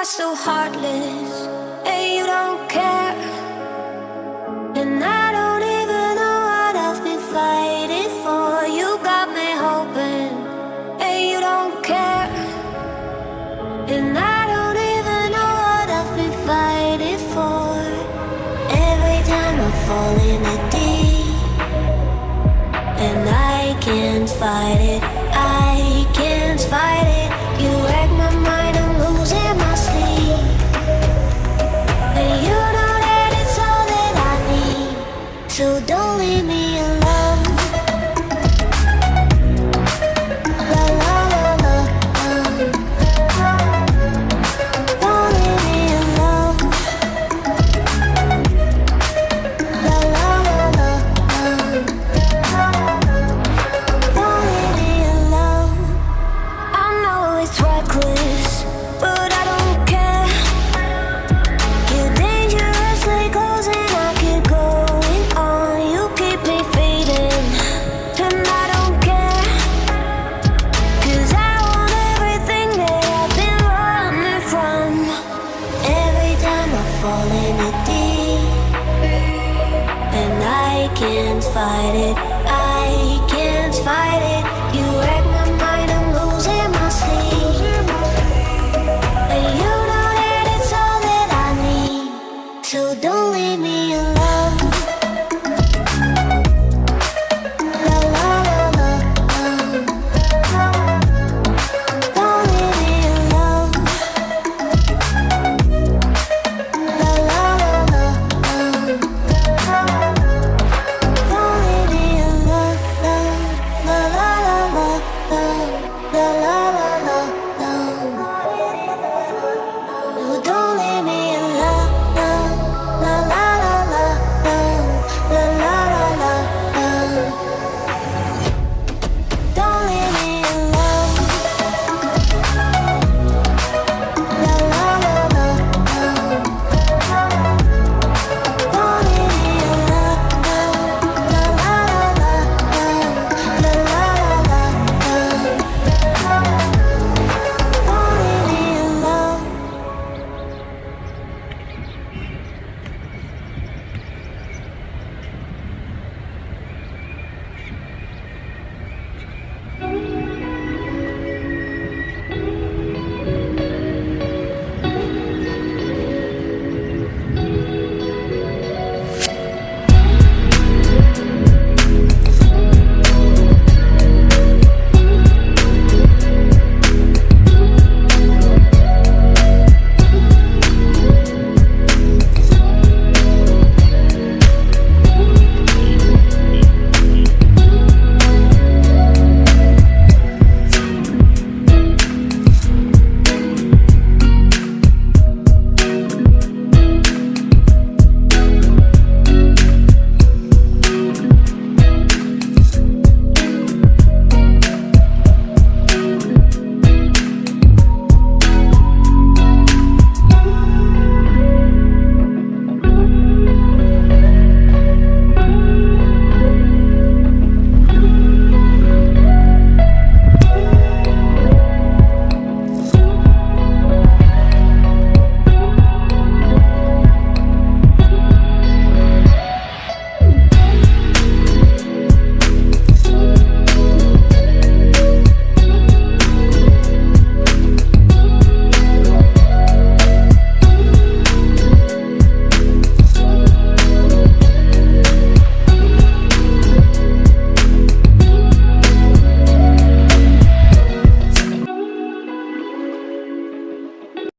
are so heartless, and you don't care. And I don't even know what I've been fighting for. You got me hoping, and you don't care. And I don't even know what I've been fighting for. Every time I fall in the deep, and I can't fight it, I can't fight it. You wreck my mind, I'm losing my sleep. And you know that it's all that I need, so don't leave me alone. La la la la, don't leave me alone. La la la la, don't leave me alone. I know it's reckless, but I don't care. You're dangerously close and I keep going on. You keep me fading, and I don't care. 'Cause I want everything that I've been running from. Every time I fall in the deep, and I can't fight it,